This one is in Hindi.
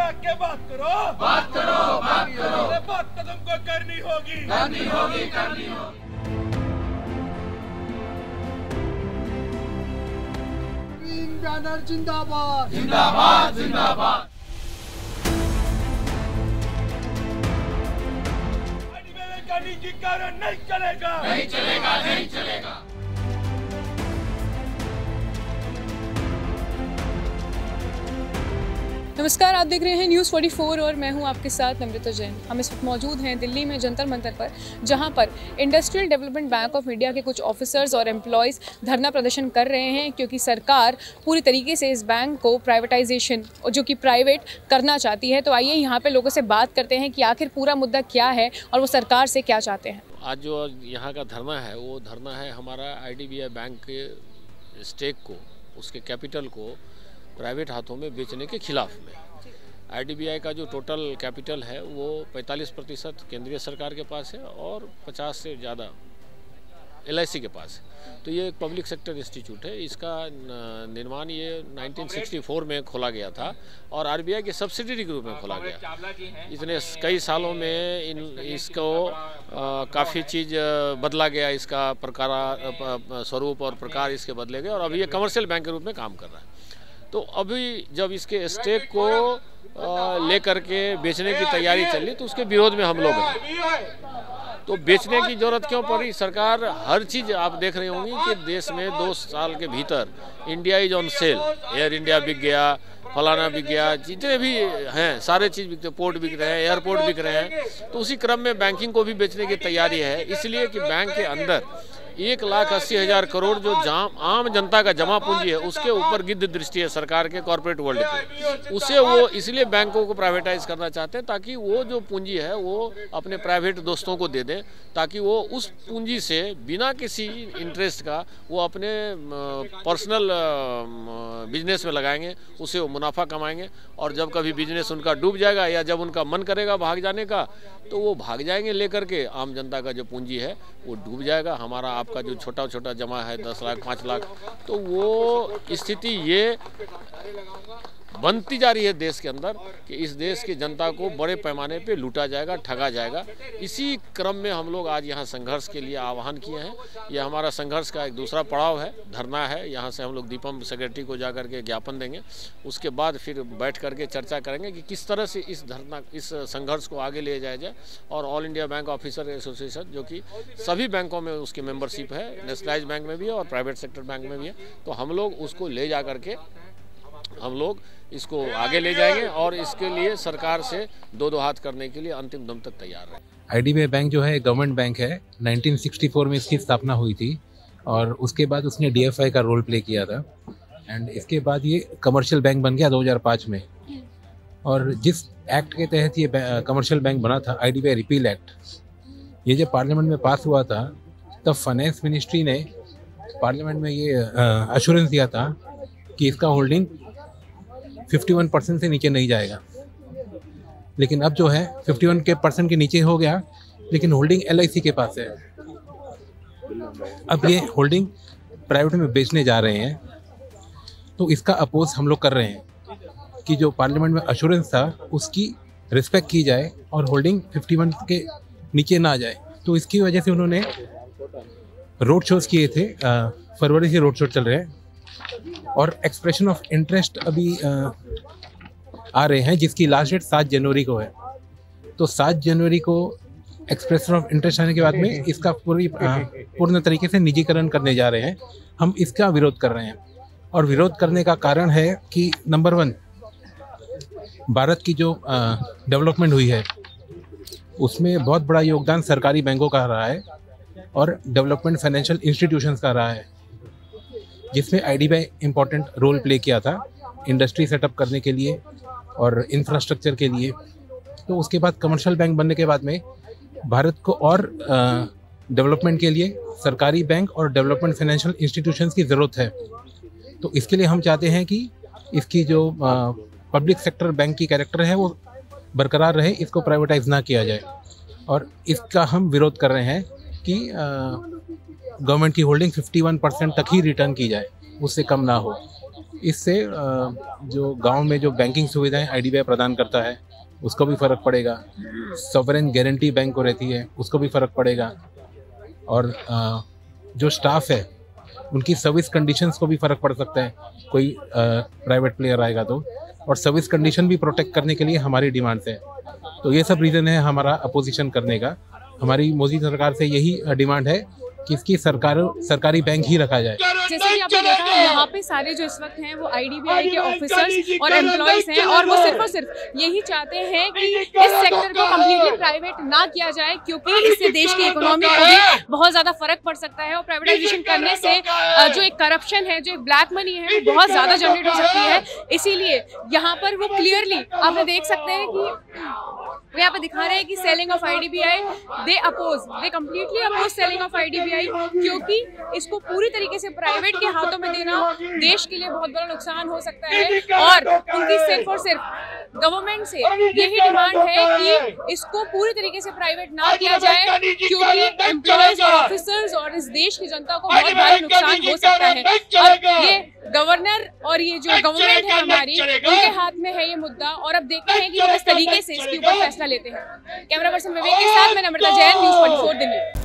आके बात करो, बात करो, बात करो। बात तो तुमको करनी होगी, करनी होगी, करनी होगी। ग्रीन बैनर जिंदाबाद, जिंदाबाद, जिंदाबाद। का निजीकरण नहीं चलेगा, नहीं चलेगा, नहीं चलेगा। नमस्कार, आप देख रहे हैं न्यूज़ 44 और मैं हूं आपके साथ नम्रता जैन। हम इस वक्त मौजूद हैं दिल्ली में जंतर मंतर पर, जहां पर industrial development bank of India के कुछ ऑफिसर्स और एम्प्लॉयज़ धरना प्रदर्शन कर रहे हैं क्योंकि सरकार पूरी तरीके से इस बैंक को प्राइवेटाइजेशन जो कि प्राइवेट करना चाहती है। तो आइए यहाँ पे लोगों से बात करते हैं कि आखिर पूरा मुद्दा क्या है और वो सरकार से क्या चाहते हैं। आज जो यहाँ का धरना है वो धरना है हमारा IDBI बैंक के स्टेक को, उसके कैपिटल को प्राइवेट हाथों में बेचने के खिलाफ में। IDBI का जो टोटल कैपिटल है वो 45% केंद्रीय सरकार के पास है और 50 से ज़्यादा LIC के पास है। तो ये एक पब्लिक सेक्टर इंस्टीट्यूट है। इसका निर्माण ये 1964 में खोला गया था और RBI के सब्सिडरी के रूप में खोला गया। इतने कई सालों में इसको काफ़ी चीज़ बदला गया, इसका प्रकार स्वरूप और प्रकार इसके बदले गए और अभी ये कमर्शियल बैंक के रूप में काम कर रहा है। तो अभी जब इसके स्टेक को लेकर के बेचने की तैयारी चल रही तो उसके विरोध में हम लोग हैं। तो बेचने की जरूरत क्यों पड़ी? सरकार हर चीज़ आप देख रहे होंगी कि देश में 2 साल के भीतर India is on sale. Air India बिक गया, फलाना बिक गया, जितने भी हैं सारे चीज़ बिकते, पोर्ट बिक रहे हैं, एयरपोर्ट बिक रहे हैं। तो उसी क्रम में बैंकिंग को भी बेचने की तैयारी है, इसलिए कि बैंक के अंदर 1,80,000 करोड़ जो आम जनता का जमा पूंजी है उसके ऊपर गिद्ध दृष्टि है सरकार के कॉर्पोरेट वर्ल्ड की। उसे वो इसलिए बैंकों को प्राइवेटाइज करना चाहते हैं ताकि वो जो पूंजी है वो अपने प्राइवेट दोस्तों को दे दें, ताकि वो उस पूंजी से बिना किसी इंटरेस्ट का वो अपने पर्सनल बिजनेस में लगाएंगे, उससे वो मुनाफा कमाएंगे और जब कभी बिजनेस उनका डूब जाएगा या जब उनका मन करेगा भाग जाने का तो वो भाग जाएंगे लेकर के। आम जनता का जो पूंजी है वो डूब जाएगा। हमारा आपका जो छोटा छोटा जमा है 10 लाख 5 लाख, तो वो स्थिति ये बनती जा रही है देश के अंदर कि इस देश की जनता को बड़े पैमाने पे लूटा जाएगा, ठगा जाएगा। इसी क्रम में हम लोग आज यहाँ संघर्ष के लिए आह्वान किए हैं। ये हमारा संघर्ष का एक दूसरा पड़ाव है, धरना है। यहाँ से हम लोग दीपम सेक्रेटरी को जा करके ज्ञापन देंगे, उसके बाद फिर बैठ करके चर्चा करेंगे कि किस तरह से इस संघर्ष को आगे ले जाया जाए। और all India bank officer association जो कि सभी बैंकों में उसकी मेंबरशिप है, नेशनलाइज्ड बैंक में भी है और प्राइवेट सेक्टर बैंक में भी है, तो हम लोग उसको ले जा करके हम लोग इसको आगे ले जाएंगे और इसके लिए सरकार से दो हाथ करने के लिए अंतिम दम तक तैयार है। IDBI बैंक जो है गवर्नमेंट बैंक है। 1964 में इसकी स्थापना हुई थी और उसके बाद उसने DFI का रोल प्ले किया था एंड इसके बाद ये कमर्शियल बैंक बन गया 2005 में। और जिस एक्ट के तहत ये कमर्शियल बैंक बना था, IDBI रिपील एक्ट, ये जब पार्लियामेंट में पास हुआ था तब फाइनेंस मिनिस्ट्री ने पार्लियामेंट में ये अश्योरेंस दिया था कि इसका होल्डिंग 51% से नीचे नहीं जाएगा। लेकिन अब जो है 51% के नीचे हो गया, लेकिन होल्डिंग LIC के पास है। अब ये होल्डिंग प्राइवेट में बेचने जा रहे हैं, तो इसका अपोज हम लोग कर रहे हैं कि जो पार्लियामेंट में अश्योरेंस था उसकी रिस्पेक्ट की जाए और होल्डिंग 51 के नीचे ना जाए। तो इसकी वजह से उन्होंने रोड शोज किए थे। फरवरी से रोड शो चल रहे हैं और एक्सप्रेशन ऑफ इंटरेस्ट अभी आ रहे हैं, जिसकी लास्ट डेट 7 जनवरी को है। तो 7 जनवरी को एक्सप्रेशन ऑफ इंटरेस्ट आने के बाद में इसका पूर्ण तरीके से निजीकरण करने जा रहे हैं। हम इसका विरोध कर रहे हैं और विरोध करने का कारण है कि नंबर 1, भारत की जो डेवलपमेंट हुई है उसमें बहुत बड़ा योगदान सरकारी बैंकों का रहा है और डेवलपमेंट फाइनेंशियल इंस्टीट्यूशंस का रहा है, जिसमें IDBI इम्पोर्टेंट रोल प्ले किया था इंडस्ट्री सेटअप करने के लिए और इंफ्रास्ट्रक्चर के लिए। तो उसके बाद कमर्शियल बैंक बनने के बाद में भारत को और डेवलपमेंट के लिए सरकारी बैंक और डेवलपमेंट फाइनेंशियल इंस्टीट्यूशंस की ज़रूरत है। तो इसके लिए हम चाहते हैं कि इसकी जो पब्लिक सेक्टर बैंक की कैरेक्टर है वो बरकरार रहे, इसको प्राइवेटाइज ना किया जाए। और इसका हम विरोध कर रहे हैं कि गवर्नमेंट की होल्डिंग 51% तक ही रिटर्न की जाए, उससे कम ना हो। इससे जो गांव में जो बैंकिंग सुविधाएं IDBI प्रदान करता है उसको भी फ़र्क पड़ेगा, सॉवरेन गारंटी बैंक को रहती है उसको भी फ़र्क पड़ेगा, और जो स्टाफ है उनकी सर्विस कंडीशंस को भी फ़र्क पड़ सकता है कोई प्राइवेट प्लेयर आएगा तो, और सर्विस कंडीशन भी प्रोटेक्ट करने के लिए हमारी डिमांड्स है। तो ये सब रीज़न है हमारा अपोजिशन करने का। हमारी मोदी सरकार से यही डिमांड है कि इसकी सरकारी बैंक ही रखा जाए। जैसे कि आपने देखा यहाँ पे सारे जो इस वक्त हैं वो IDBI के ऑफिसर्स और एम्प्लॉयज हैं, और वो सिर्फ और सिर्फ यही चाहते हैं कि इस सेक्टर को कम्प्लीटली प्राइवेट ना किया जाए, क्योंकि इससे देश की इकोनॉमी को भी बहुत ज़्यादा फर्क पड़ सकता है, और प्राइवेटाइजेशन करने से जो एक करप्शन है, जो एक ब्लैक मनी है, वो बहुत ज़्यादा जनरेट हो सकती है। इसीलिए यहाँ पर वो क्लियरली आपने देख सकते हैं कि वो यहाँ पे दिखा रहे हैं कि selling of IDBI they completely oppose selling of IDBI, क्योंकि इसको पूरी तरीके से प्राइवेट के हाथों में देना देश के लिए बहुत बड़ा नुकसान हो सकता है। और उनकी सिर्फ और सिर्फ गवर्नमेंट से यही डिमांड है कि इसको पूरी तरीके से प्राइवेट ना किया जाए, क्योंकि एम्प्लॉयज और ऑफिसर्स और इस देश की जनता को बहुत भारी नुकसान हो सकता है। अब ये गवर्नर और ये जो गवर्नमेंट है हमारी, उनके हाथ में है ये मुद्दा, और अब देखते हैं कि वो किस तरीके से इसके ऊपर फैसला लेते हैं। कैमरा पर्सन विवेक के साथ मैं नम्रता जैन, न्यूज़ 44 दिल्ली।